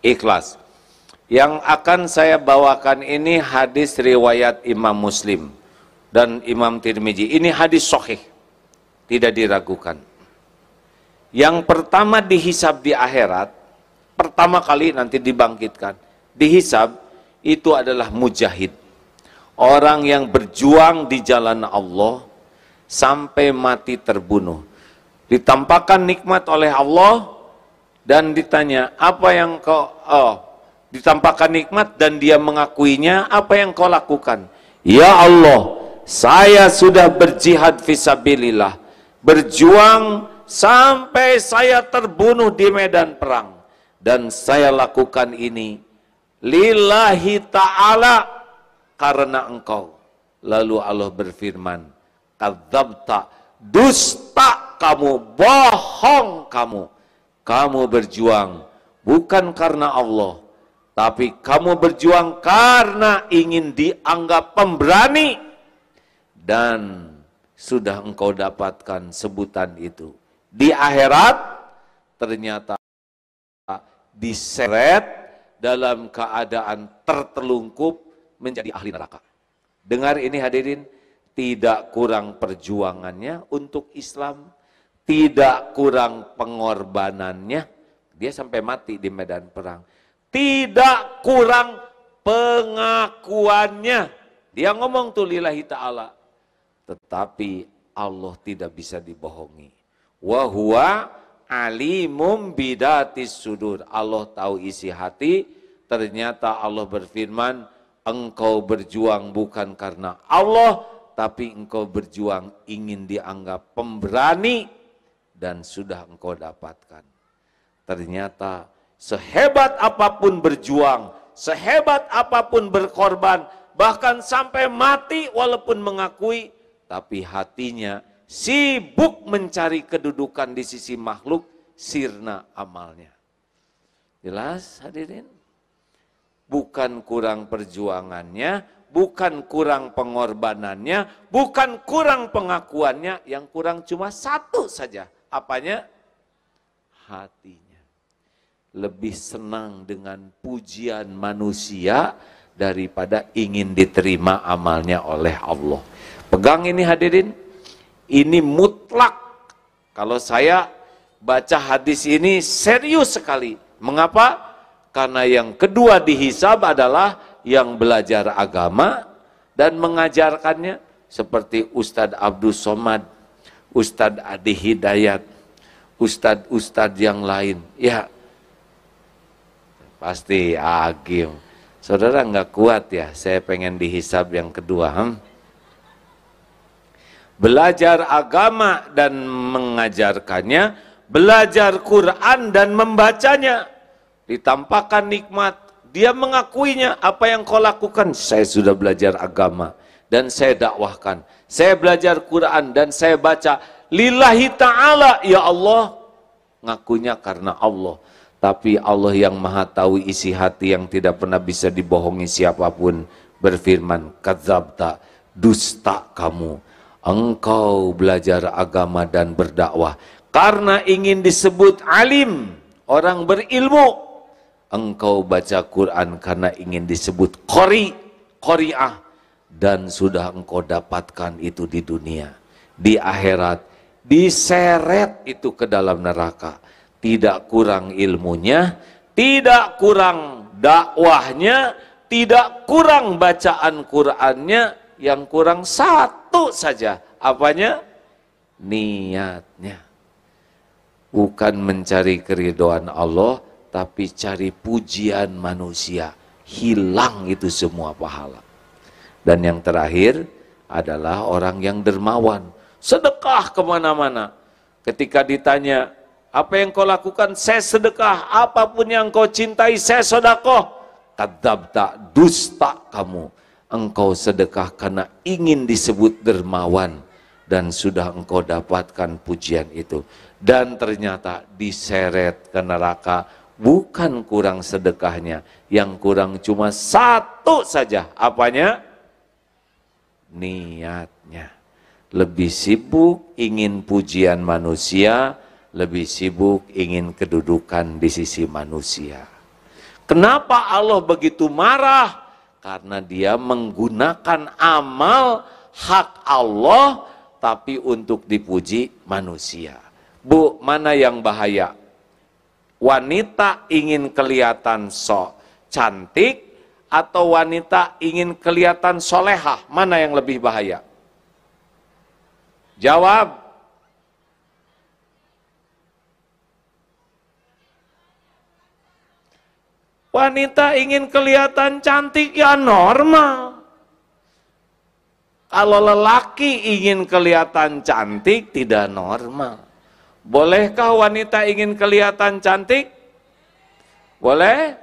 Ikhlas. Yang akan saya bawakan ini hadis riwayat Imam Muslim dan Imam Tirmizi. Ini hadis sahih, tidak diragukan. Yang pertama dihisab di akhirat, pertama kali nanti dibangkitkan, dihisab itu adalah mujahid. Orang yang berjuang di jalan Allah sampai mati terbunuh. Ditampakkan nikmat oleh Allah dan ditanya, apa yang kau ditampakkan nikmat dan dia mengakuinya, apa yang kau lakukan? Ya Allah, saya sudah berjihad fisabilillah, berjuang sampai saya terbunuh di medan perang, dan saya lakukan ini lillahi ta'ala, karena engkau. Lalu Allah berfirman, kadzabta, dusta kamu, bohong kamu. Kamu berjuang bukan karena Allah, tapi kamu berjuang karena ingin dianggap pemberani, dan sudah engkau dapatkan sebutan itu. Di akhirat ternyata diseret dalam keadaan tertelungkup menjadi ahli neraka. Dengar ini hadirin, tidak kurang perjuangannya untuk Islam, tidak kurang pengorbanannya, dia sampai mati di medan perang. Tidak kurang pengakuannya, dia ngomong tuh lillahi ta'ala. Tetapi Allah tidak bisa dibohongi. Wa huwa alimum bidatis sudur. Allah tahu isi hati. Ternyata Allah berfirman, engkau berjuang bukan karena Allah, tapi engkau berjuang ingin dianggap pemberani, dan sudah engkau dapatkan. Ternyata sehebat apapun berjuang, sehebat apapun berkorban, bahkan sampai mati walaupun mengakui, tapi hatinya sibuk mencari kedudukan di sisi makhluk, sirna amalnya. Jelas hadirin? Bukan kurang perjuangannya, bukan kurang pengorbanannya, bukan kurang pengakuannya, yang kurang cuma satu saja. Apanya? Hatinya. Lebih senang dengan pujian manusia daripada ingin diterima amalnya oleh Allah. Pegang ini hadirin, ini mutlak. Kalau saya baca hadis ini serius sekali. Mengapa? Karena yang kedua dihisab adalah yang belajar agama dan mengajarkannya, seperti Ustadz Abdul Somad, Ustadz Adi Hidayat, Ustadz yang lain. Ya, pasti agim. Saudara nggak kuat ya, saya pengen dihisab yang kedua. Belajar agama dan mengajarkannya, belajar Quran dan membacanya. Ditampakkan nikmat, dia mengakuinya. Apa yang kau lakukan? Saya sudah belajar agama dan saya dakwahkan, saya belajar Quran dan saya baca lillahi ta'ala, ya Allah. Ngakunya karena Allah, tapi Allah yang maha tahu isi hati yang tidak pernah bisa dibohongi siapapun berfirman, kadzabta, dusta kamu, engkau belajar agama dan berdakwah karena ingin disebut alim, orang berilmu. Engkau baca Quran karena ingin disebut qari'ah, dan sudah engkau dapatkan itu di dunia. Di akhirat diseret itu ke dalam neraka. Tidak kurang ilmunya, tidak kurang dakwahnya, tidak kurang bacaan Qurannya, yang kurang satu saja. Apanya? Niatnya. Bukan mencari keridhaan Allah, tapi cari pujian manusia. Hilang itu semua pahala. Dan yang terakhir adalah orang yang dermawan, sedekah kemana-mana. Ketika ditanya, apa yang kau lakukan? Saya sedekah. Apapun yang kau cintai, saya sedekah. Kadzabta, dusta kamu. Engkau sedekah karena ingin disebut dermawan, dan sudah engkau dapatkan pujian itu. Dan ternyata diseret ke neraka. Bukan kurang sedekahnya, yang kurang cuma satu saja. Apanya? Niatnya. Lebih sibuk ingin pujian manusia, lebih sibuk ingin kedudukan di sisi manusia. Kenapa Allah begitu marah? Karena dia menggunakan amal hak Allah tapi untuk dipuji manusia. Bu, mana yang bahaya? Wanita ingin kelihatan cantik atau wanita ingin kelihatan solehah? Mana yang lebih bahaya? Jawab. Wanita ingin kelihatan cantik ya normal. Kalau lelaki ingin kelihatan cantik tidak normal. Bolehkah wanita ingin kelihatan cantik? Boleh?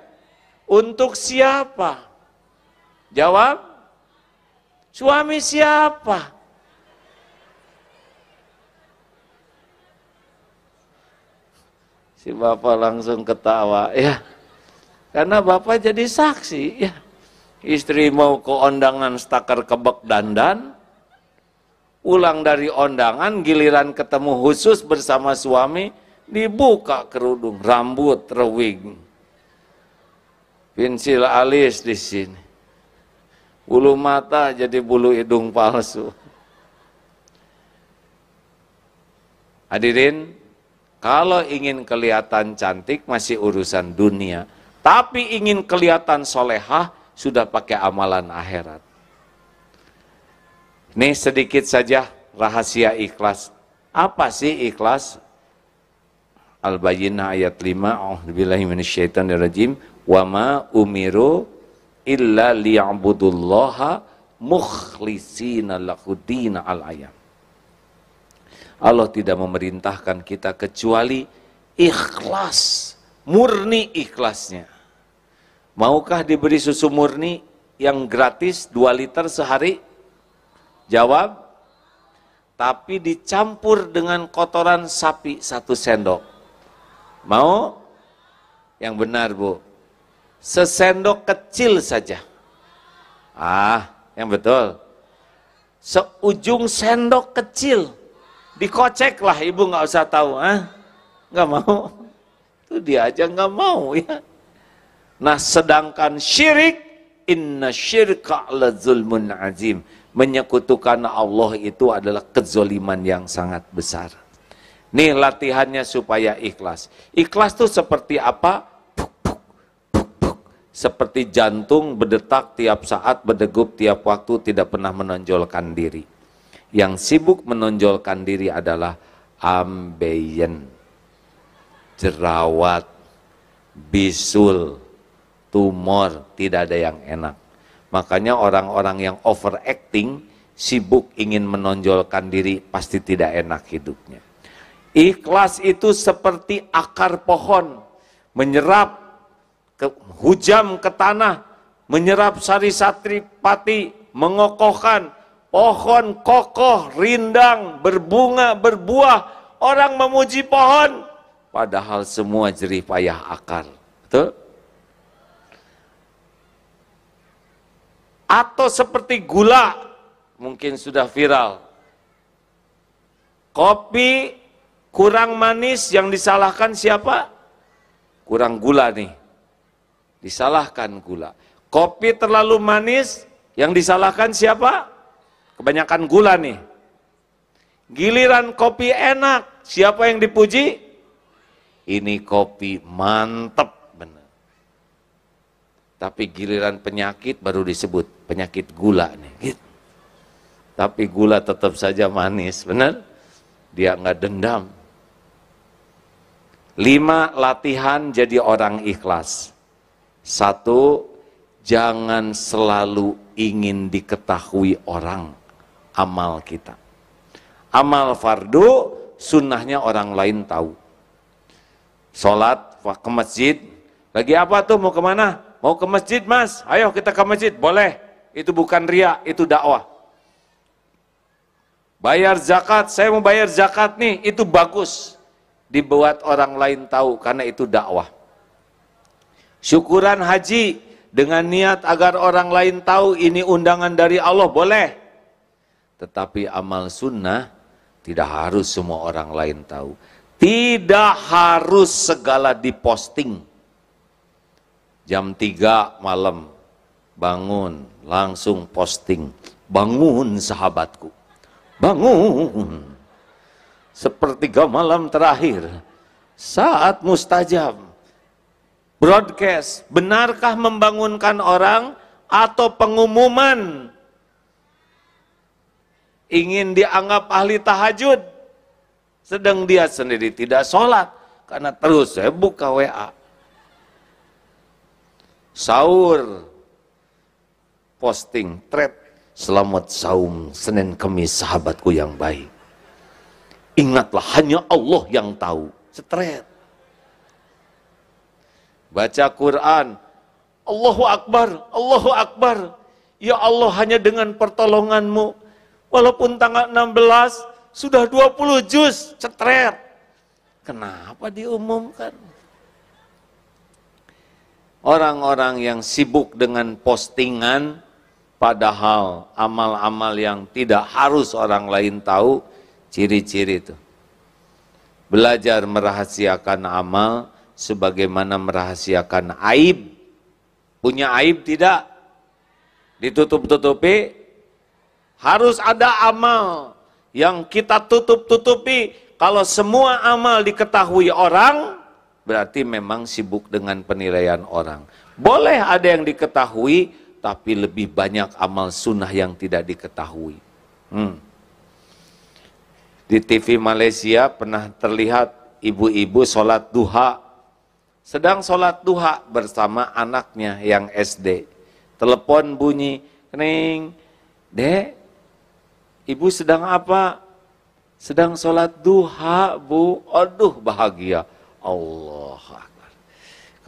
Untuk siapa? Jawab. Suami siapa? Si bapak langsung ketawa, ya. Karena bapak jadi saksi, ya. Istri mau ke undangan stakar kebek dandan, pulang dari undangan, giliran ketemu khusus bersama suami, dibuka kerudung, rambut rewing, pensil alis di sini, bulu mata jadi bulu hidung palsu. Hadirin, kalau ingin kelihatan cantik masih urusan dunia. Tapi ingin kelihatan solehah, sudah pakai amalan akhirat. Ini sedikit saja rahasia ikhlas. Apa sih ikhlas? Al-Bayyinah ayat 5, A'udzubillahi minasyaitonirrajim, wa ma umiru illa liya'budullaha mukhlishina lahudina al-ayam. Allah tidak memerintahkan kita kecuali ikhlas, murni ikhlasnya. Maukah diberi susu murni yang gratis 2 liter sehari? Jawab. Tapi dicampur dengan kotoran sapi 1 sendok. Mau? Yang benar, Bu. Sesendok kecil saja. Yang betul. Seujung sendok kecil. Dikoceklah, ibu nggak usah tahu. Nggak mau. Itu dia aja nggak mau, ya. Nah, sedangkan syirik, inna syirka la zulmun azim. Menyekutukan Allah itu adalah kezoliman yang sangat besar. Nih latihannya supaya ikhlas. Ikhlas itu seperti apa? Puk, puk, puk, puk. Seperti jantung berdetak tiap saat, berdegup tiap waktu, tidak pernah menonjolkan diri. Yang sibuk menonjolkan diri adalah ambeien, jerawat, bisul, tumor, tidak ada yang enak. Makanya orang-orang yang overacting, sibuk ingin menonjolkan diri, pasti tidak enak hidupnya. Ikhlas itu seperti akar pohon, menyerap hujam ke tanah, menyerap sari-satri pati, mengokohkan, pohon kokoh, rindang, berbunga, berbuah, orang memuji pohon, padahal semua jerih payah akar. Betul? Atau seperti gula, mungkin sudah viral. Kopi kurang manis, yang disalahkan siapa? Kurang gula nih. Disalahkan gula. Kopi terlalu manis, yang disalahkan siapa? Kebanyakan gula nih. Giliran kopi enak, siapa yang dipuji? Ini kopi mantep. Tapi giliran penyakit baru disebut penyakit gula nih. Gitu. Tapi gula tetap saja manis, benar? Dia nggak dendam. 5 latihan jadi orang ikhlas. 1, jangan selalu ingin diketahui orang amal kita. Amal fardu, sunnahnya orang lain tahu. Sholat ke masjid, lagi apa tuh, mau kemana? Mau ke masjid, Mas? Ayo kita ke masjid. Boleh. Itu bukan riya, itu dakwah. Bayar zakat, saya mau bayar zakat nih, itu bagus. Dibuat orang lain tahu, karena itu dakwah. Syukuran haji, dengan niat agar orang lain tahu ini undangan dari Allah, boleh. Tetapi amal sunnah, tidak harus semua orang lain tahu. Tidak harus segala diposting. Jam 3 malam, bangun, langsung posting. Bangun sahabatku, bangun. Sepertiga malam terakhir, saat mustajab. Broadcast, benarkah membangunkan orang atau pengumuman ingin dianggap ahli tahajud, sedang dia sendiri tidak sholat karena terus saya buka WA. Sahur, posting thread, selamat saum Senin Kemis sahabatku yang baik. Ingatlah hanya Allah yang tahu. Thread. Baca Quran, Allahu Akbar, Allahu Akbar. Ya Allah, hanya dengan pertolonganmu, walaupun tanggal 16 sudah 20 juz, cetret. Kenapa diumumkan? Orang-orang yang sibuk dengan postingan, padahal amal-amal yang tidak harus orang lain tahu, ciri-ciri itu. Belajar merahasiakan amal sebagaimana merahasiakan aib. Punya aib tidak? Ditutup-tutupi? Harus ada amal yang kita tutup-tutupi. Kalau semua amal diketahui orang, berarti memang sibuk dengan penilaian orang. Boleh ada yang diketahui, tapi lebih banyak amal sunnah yang tidak diketahui. Di TV Malaysia pernah terlihat ibu-ibu sholat duha. Sedang sholat duha bersama anaknya yang SD. Telepon bunyi, "Kening, Dek, ibu sedang apa?" "Sedang sholat duha, Bu." Aduh, bahagia. Allah Akbar.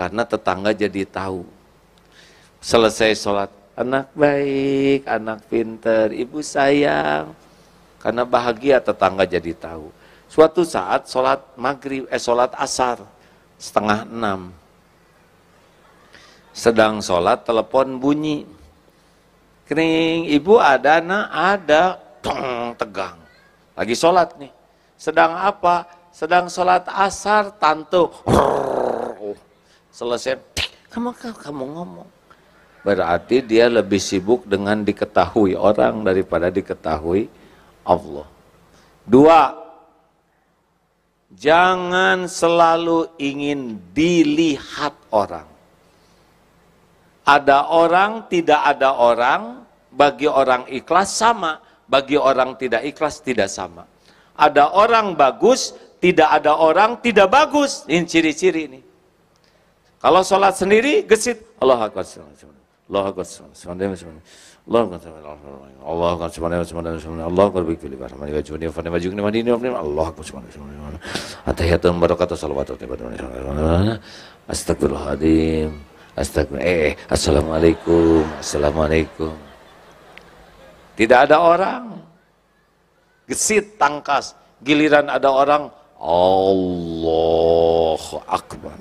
Karena tetangga jadi tahu. Selesai sholat, "Anak baik, anak pinter, ibu sayang." Karena bahagia tetangga jadi tahu. Suatu saat sholat maghrib, sholat asar, 5:30. Sedang sholat, telepon bunyi. "Kening, ibu ada?" "Nak, ada." Tong, tegang. Lagi sholat nih. Sedang apa? Sedang sholat asar, tante. Selesai, kamu ngomong. Berarti dia lebih sibuk dengan diketahui orang daripada diketahui Allah. 2, jangan selalu ingin dilihat orang. Ada orang, tidak ada orang, bagi orang ikhlas sama, bagi orang tidak ikhlas tidak sama. Ada orang bagus, tidak ada orang tidak bagus. Ini ciri-ciri ini. Kalau sholat sendiri, gesit. Allahu Akbar. Allahu Akbar. Allah Akbar subhanahu wa ta'ala. Allah Akbar bi kulli rahmani wa juni wa fani wa juni wa dini wa Allah Akbar subhanahu wa ta'ala. Atahiyatun barakatuh salawatu astagfirullahaladzim. Astagfirullah. Assalamualaikum. Assalamualaikum. Tidak ada orang. Gesit, tangkas. Giliran ada orang, Allahu Akbar.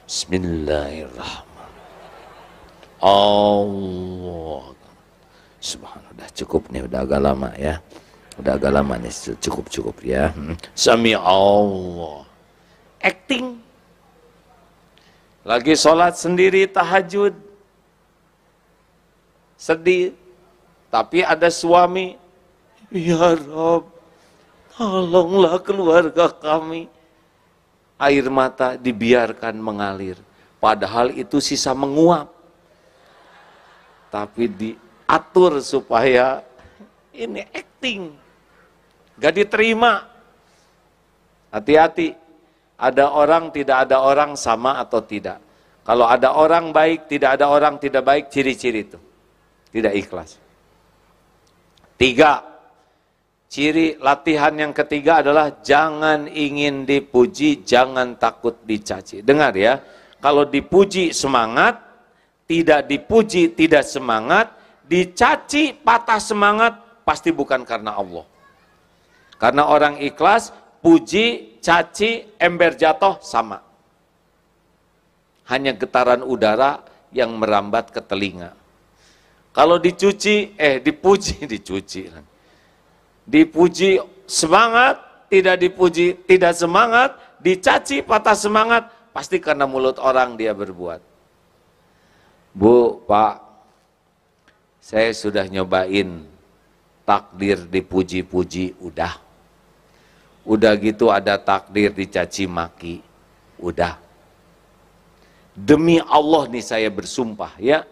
Bismillahirrahmanirrahim. Allah Subhanallah. Cukup nih, udah agak lama ya. Udah agak lama nih, cukup ya. Sami Allah. Acting. Lagi sholat sendiri tahajud. Sedih. Tapi ada suami. "Ya Rabb, tolonglah keluarga kami." Air mata dibiarkan mengalir. Padahal itu sisa menguap. Tapi diatur supaya ini acting. Gak diterima. Hati-hati. Ada orang, tidak ada orang, sama atau tidak. Kalau ada orang baik, tidak ada orang tidak baik, ciri-ciri itu. Tidak ikhlas. 3. Ciri latihan yang ketiga adalah jangan ingin dipuji, jangan takut dicaci. Dengar ya, kalau dipuji semangat, tidak dipuji tidak semangat, dicaci patah semangat, pasti bukan karena Allah. Karena orang ikhlas, puji, caci, ember jatuh sama. Hanya getaran udara yang merambat ke telinga. Kalau dipuji semangat, tidak dipuji tidak semangat, dicaci, patah semangat, pasti karena mulut orang dia berbuat. Bu, Pak, saya sudah nyobain takdir dipuji-puji, udah. Udah gitu ada takdir dicaci maki, udah. Demi Allah nih saya bersumpah ya,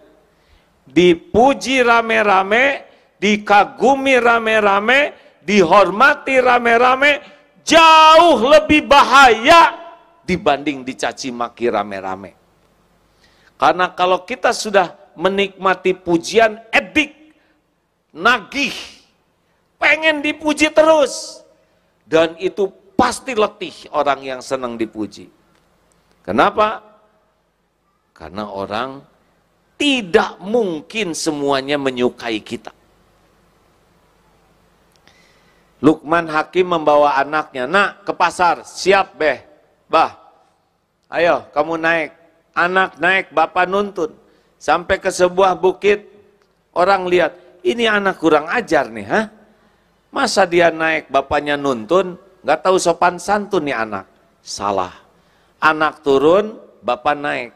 dipuji rame-rame, dikagumi rame-rame, dihormati rame-rame, jauh lebih bahaya dibanding dicaci maki rame-rame. Karena kalau kita sudah menikmati pujian, edik, nagih, pengen dipuji terus. Dan itu pasti letih orang yang senang dipuji. Kenapa? Karena orang tidak mungkin semuanya menyukai kita. Luqman Hakim membawa anaknya, nak ke pasar, siap beh, bah, ayo kamu naik. Anak naik, bapak nuntun. Sampai ke sebuah bukit, orang lihat, ini anak kurang ajar nih, ha? Masa dia naik, bapaknya nuntun, nggak tahu sopan santun nih anak. Salah. Anak turun, bapak naik.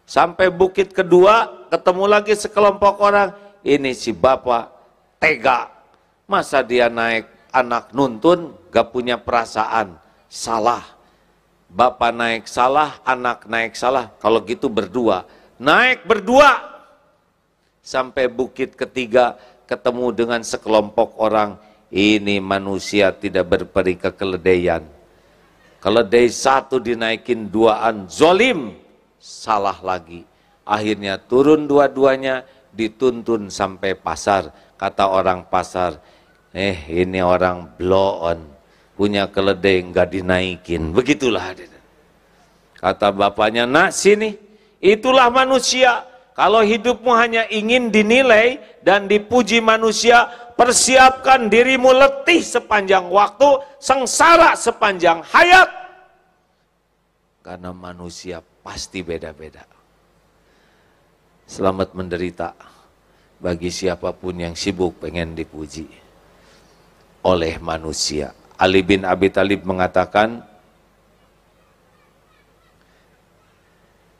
Sampai bukit kedua, ketemu lagi sekelompok orang, ini si bapak tega. Masa dia naik, anak nuntun, gak punya perasaan. Salah. Bapak naik salah, anak naik salah. Kalau gitu berdua. Naik berdua. Sampai bukit ketiga, ketemu dengan sekelompok orang. Ini manusia tidak berperi kekeledaian. Keledai satu dinaikin duaan, zolim. Salah lagi. Akhirnya turun dua-duanya, dituntun sampai pasar. Kata orang pasar, ini orang blow on, punya keledai nggak dinaikin. Begitulah. Kata bapaknya, nak sini, itulah manusia. Kalau hidupmu hanya ingin dinilai dan dipuji manusia, persiapkan dirimu letih sepanjang waktu, sengsara sepanjang hayat. Karena manusia pasti beda-beda. Selamat menderita bagi siapapun yang sibuk pengen dipuji oleh manusia. Ali bin Abi Thalib mengatakan,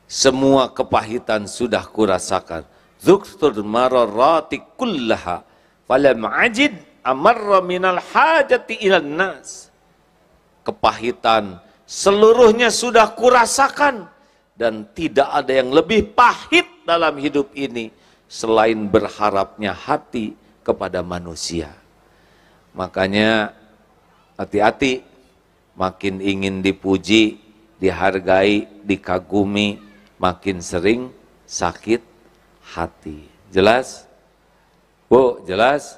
semua kepahitan sudah kurasakan. Dzuktur mararati kullaha falam ajid amarra minal hajati ilan nas. Kepahitan seluruhnya sudah kurasakan dan tidak ada yang lebih pahit dalam hidup ini selain berharapnya hati kepada manusia. Makanya hati-hati, makin ingin dipuji, dihargai, dikagumi, makin sering sakit hati. Jelas? Bu, jelas?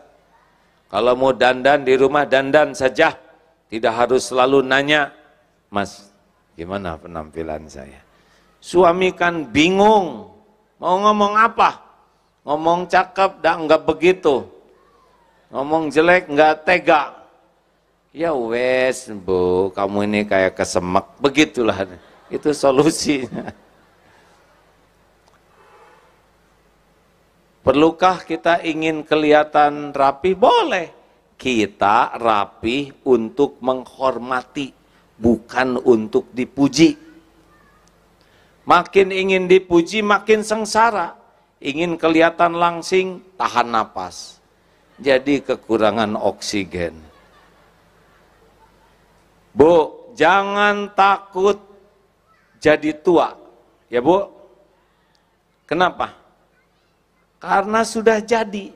Kalau mau dandan di rumah, dandan saja. Tidak harus selalu nanya, Mas, gimana penampilan saya? Suami kan bingung, mau ngomong apa? Ngomong cakep, enggak begitu. Ngomong jelek, enggak tega. Ya wes, Bu, kamu ini kayak kesemek. Begitulah, itu solusinya. Perlukah kita ingin kelihatan rapi? Boleh. Kita rapi untuk menghormati, bukan untuk dipuji. Makin ingin dipuji, makin sengsara. Ingin kelihatan langsing, tahan napas. Jadi kekurangan oksigen. Bu, jangan takut jadi tua. Ya Bu? Kenapa? Karena sudah jadi.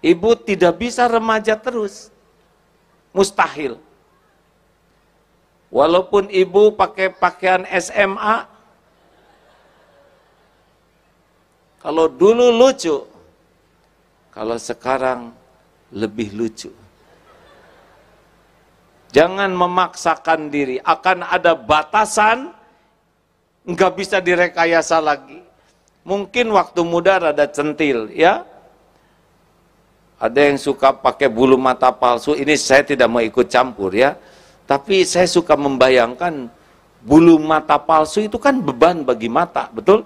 Ibu tidak bisa remaja terus. Mustahil. Walaupun ibu pakai pakaian SMA, kalau dulu lucu, kalau sekarang lebih lucu. Jangan memaksakan diri, akan ada batasan, nggak bisa direkayasa lagi. Mungkin waktu muda rada centil, ya. Ada yang suka pakai bulu mata palsu, ini saya tidak mau ikut campur ya. Tapi saya suka membayangkan bulu mata palsu itu kan beban bagi mata, betul?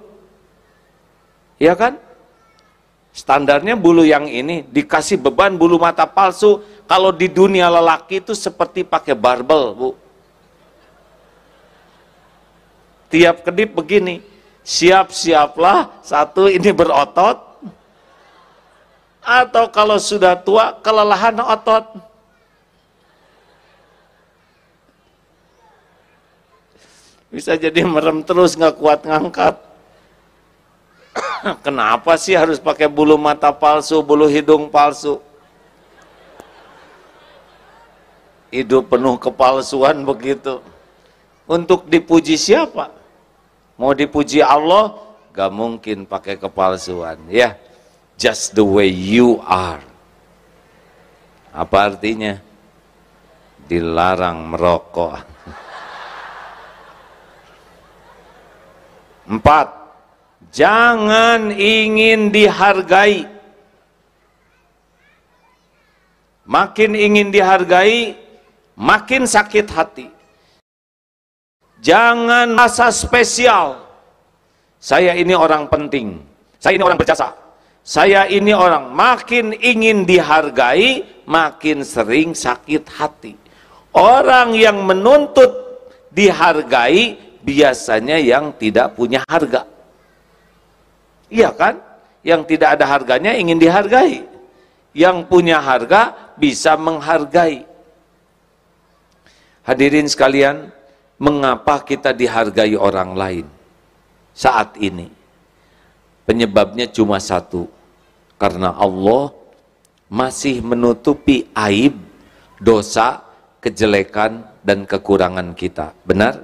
Iya kan? Standarnya bulu yang ini dikasih beban bulu mata palsu, kalau di dunia lelaki itu seperti pakai barbel, Bu. Tiap kedip begini, siap-siaplah, satu ini berotot, atau kalau sudah tua, kelelahan otot. Bisa jadi merem terus, nggak kuat ngangkat. Kenapa sih harus pakai bulu mata palsu, bulu hidung palsu? Hidup penuh kepalsuan begitu. Untuk dipuji siapa? Mau dipuji Allah, gak mungkin pakai kepalsuan, ya. Just the way you are. Apa artinya? Dilarang merokok. 4. Jangan ingin dihargai. Makin ingin dihargai, makin sakit hati. Jangan merasa spesial. Saya ini orang penting. Saya ini orang berjasa. Saya ini orang, makin ingin dihargai, makin sering sakit hati. Orang yang menuntut dihargai biasanya yang tidak punya harga. Iya kan? Yang tidak ada harganya ingin dihargai. Yang punya harga bisa menghargai. Hadirin sekalian, mengapa kita dihargai orang lain saat ini? Penyebabnya cuma satu, karena Allah masih menutupi aib, dosa, kejelekan, dan kekurangan kita. Benar?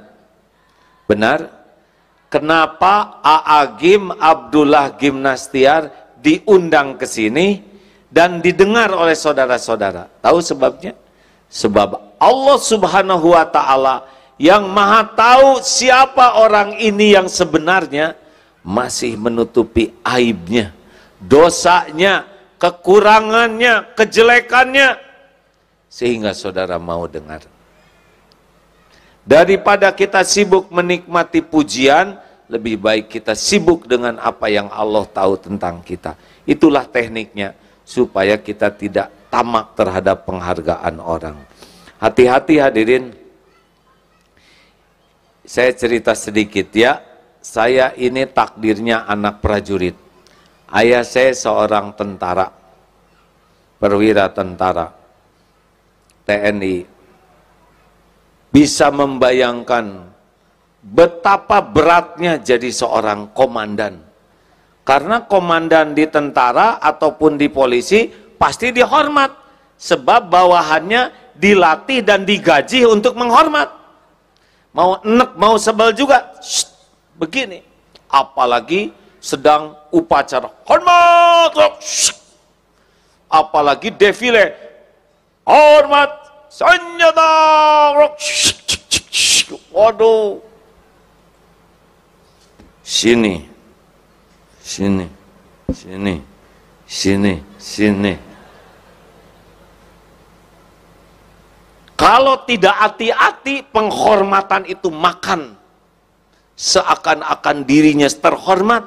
Benar? Kenapa A'agim Abdullah Gimnastiar diundang ke sini dan didengar oleh saudara-saudara? Tahu sebabnya? Sebab Allah Subhanahu wa Ta'ala yang Maha tahu siapa orang ini yang sebenarnya, masih menutupi aibnya, dosanya, kekurangannya, kejelekannya, sehingga saudara mau dengar. Daripada kita sibuk menikmati pujian, lebih baik kita sibuk dengan apa yang Allah tahu tentang kita. Itulah tekniknya, supaya kita tidak tamak terhadap penghargaan orang. Hati-hati hadirin. Saya cerita sedikit ya. Saya ini takdirnya anak prajurit. Ayah saya seorang tentara, perwira tentara TNI. Bisa membayangkan betapa beratnya jadi seorang komandan. Karena komandan di tentara ataupun di polisi pasti dihormat, sebab bawahannya dilatih dan digaji untuk menghormat. Mau enek, mau sebel juga, shh, begini. Apalagi sedang upacara hormat, shh. Apalagi defile hormat, senjata, shh, shh, shh. Waduh, sini, sini, sini, sini, sini. Kalau tidak hati-hati, penghormatan itu makan. Seakan-akan dirinya terhormat.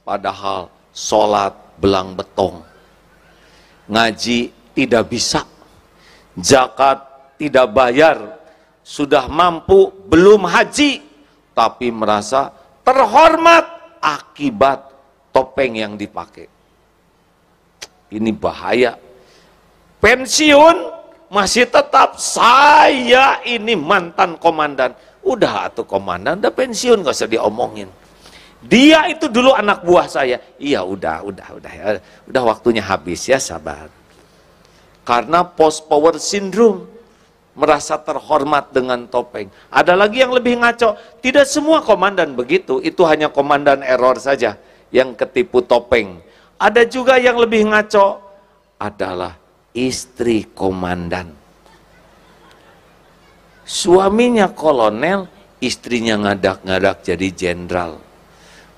Padahal sholat belang betong. Ngaji tidak bisa. Zakat tidak bayar. Sudah mampu, belum haji. Tapi merasa terhormat akibat topeng yang dipakai. Ini bahaya. Pensiun masih tetap, saya ini mantan komandan. Udah atuh komandan, udah pensiun, gak usah diomongin. Dia itu dulu anak buah saya. Iya udah waktunya habis ya, sabar. Karena post power syndrome, merasa terhormat dengan topeng. Ada lagi yang lebih ngaco, tidak semua komandan begitu, itu hanya komandan error saja yang ketipu topeng. Ada juga yang lebih ngaco, adalah istri komandan. Suaminya kolonel, istrinya ngadak-ngadak jadi jenderal.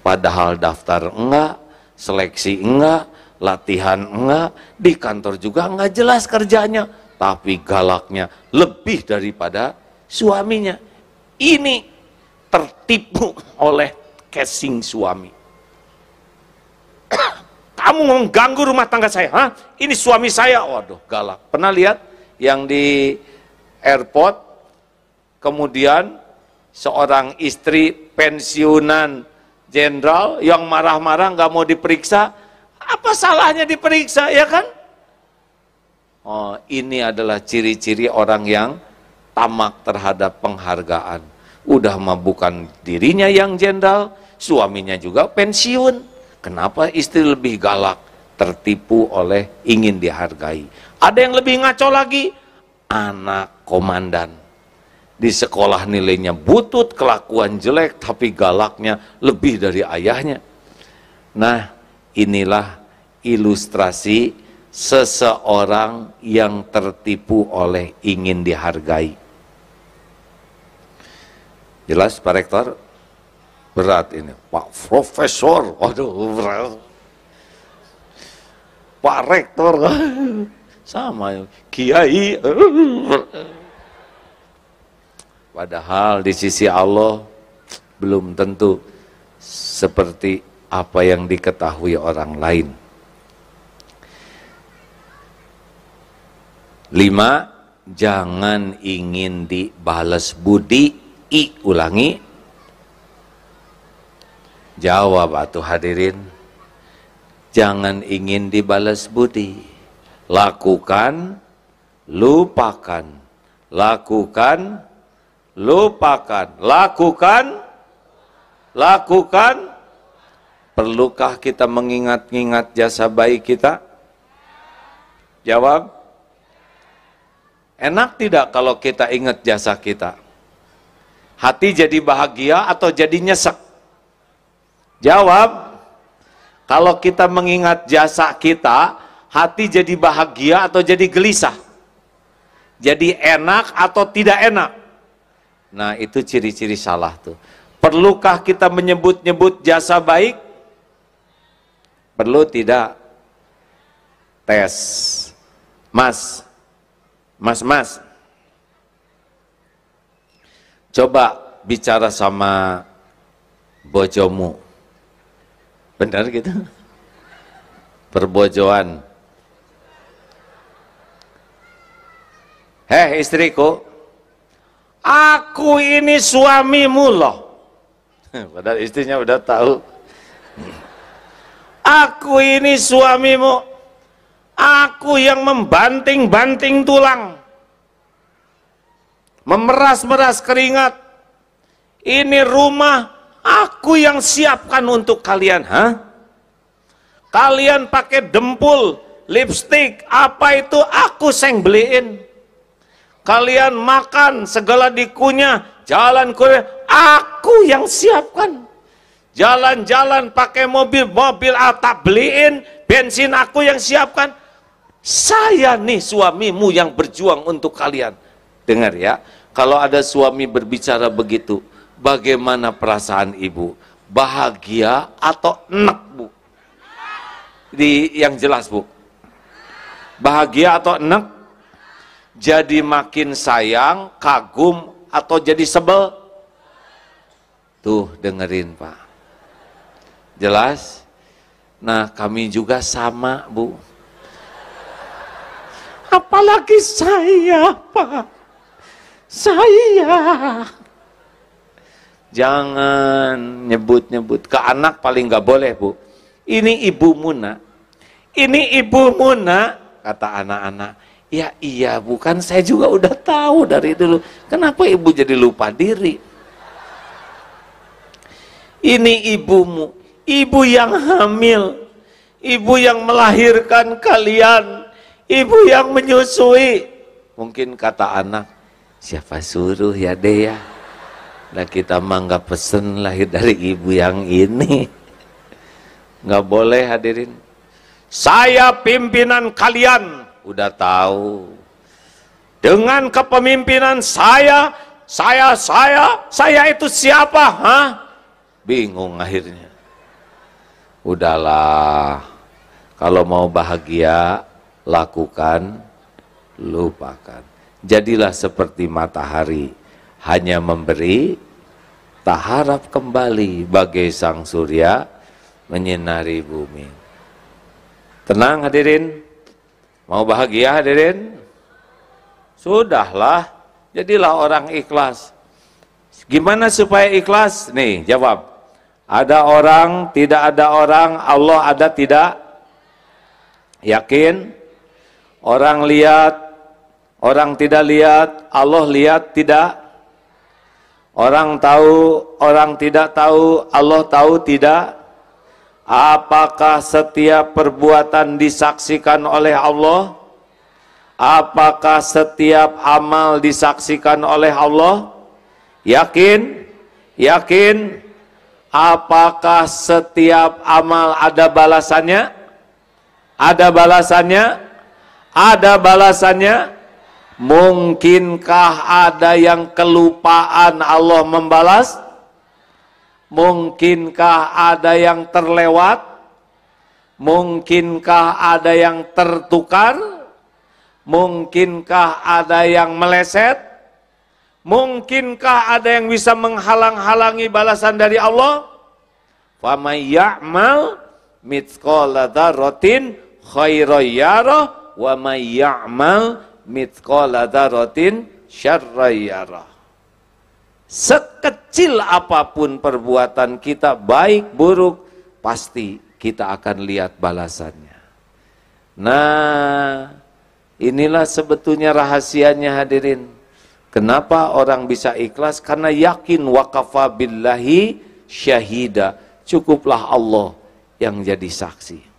Padahal daftar enggak, seleksi enggak, latihan enggak, di kantor juga enggak jelas kerjanya, tapi galaknya lebih daripada suaminya. Ini tertipu oleh casing suami. kamu mengganggu rumah tangga saya, hah? Ini suami saya. Waduh, galak. Pernah lihat yang di airport, kemudian seorang istri pensiunan jenderal yang marah-marah nggak mau diperiksa. Apa salahnya diperiksa, ya kan? Oh, ini adalah ciri-ciri orang yang tamak terhadap penghargaan. Udah mah bukan dirinya yang jenderal, suaminya juga pensiun. Kenapa istri lebih galak? Tertipu oleh ingin dihargai. Ada yang lebih ngaco lagi, anak komandan. Di sekolah nilainya butut, kelakuan jelek, tapi galaknya lebih dari ayahnya. Nah, inilah ilustrasi seseorang yang tertipu oleh ingin dihargai. Jelas Pak Rektor? Berat ini. Pak Profesor, waduh berat. Pak Rektor, sama Kiai. Padahal di sisi Allah belum tentu seperti apa yang diketahui orang lain. 5. Jangan ingin dibalas budi. Ulangi. Jawab atuh hadirin. Jangan ingin dibalas budi. Lakukan, lupakan. Lakukan, lupakan. Lakukan, lakukan. Perlukah kita mengingat-ingat jasa baik kita? Jawab. Enak tidak kalau kita ingat jasa kita? Hati jadi bahagia atau jadi nyesek? Jawab. Kalau kita mengingat jasa kita, hati jadi bahagia atau jadi gelisah? Jadi enak atau tidak enak? Nah, itu ciri-ciri salah tuh. Perlukah kita menyebut-nyebut jasa baik? Perlu tidak? Tes. Mas. Coba bicara sama bojomu. Benar gitu? Perbojoan. Hei istriku, aku ini suamimu loh. Padahal istrinya udah tahu. Aku ini suamimu. Aku yang membanting-banting tulang, memeras-meras keringat. Ini rumah aku yang siapkan untuk kalian, hah? Kalian pakai dempul, lipstik, apa itu aku yang beliin. Kalian makan segala dikunyah, jalan kuliah, aku yang siapkan. Jalan-jalan pakai mobil tak beliin, bensin aku yang siapkan. Saya nih suamimu yang berjuang untuk kalian. Dengar ya, kalau ada suami berbicara begitu, bagaimana perasaan ibu? Bahagia atau enek, Bu? Yang jelas, Bu. Bahagia atau enek? Jadi makin sayang, kagum, atau jadi sebel? Tuh, dengerin, Pak. Jelas? Nah, kami juga sama, Bu. Apalagi saya, Pak. Saya. Jangan nyebut-nyebut. Ke anak paling nggak boleh, Bu. Ini ibumu, nak. Ini ibumu, nak. Kata anak-anak. Ya iya, bukan saya juga udah tahu dari dulu. Kenapa ibu jadi lupa diri? Ini ibumu. Ibu yang hamil. Ibu yang melahirkan kalian. Ibu yang menyusui. Mungkin kata anak, siapa suruh ya deh ya. Nah kita mah nggak pesen lahir dari ibu yang ini. Nggak boleh hadirin. Saya pimpinan kalian. Udah tahu. Dengan kepemimpinan saya itu siapa? Hah? Bingung akhirnya. Udahlah. Kalau mau bahagia, lakukan, lupakan. Jadilah seperti matahari, hanya memberi, tak harap kembali, bagai sang surya menyinari bumi. Tenang hadirin. Mau bahagia hadirin? Sudahlah, jadilah orang ikhlas. Gimana supaya ikhlas? Nih, jawab. Ada orang, tidak ada orang, Allah ada tidak? Yakin? Orang lihat, orang tidak lihat, Allah lihat tidak? Orang tahu, orang tidak tahu, Allah tahu tidak? Apakah setiap perbuatan disaksikan oleh Allah? Apakah setiap amal disaksikan oleh Allah? Yakin? Yakin? Apakah setiap amal ada balasannya? Ada balasannya? Ada balasannya? Mungkinkah ada yang kelupaan Allah membalas? Mungkinkah ada yang terlewat? Mungkinkah ada yang tertukar? Mungkinkah ada yang meleset? Mungkinkah ada yang bisa menghalang-halangi balasan dari Allah? Faman ya'mal mithqala dzarratin khairan yarah wa may ya'mal mithqala dzarratin syarran yarah. Sekecil apapun perbuatan kita, baik buruk, pasti kita akan lihat balasannya. Nah, inilah sebetulnya rahasianya hadirin. Kenapa orang bisa ikhlas? Karena yakin waqafa billahi syahida. Cukuplah Allah yang jadi saksi.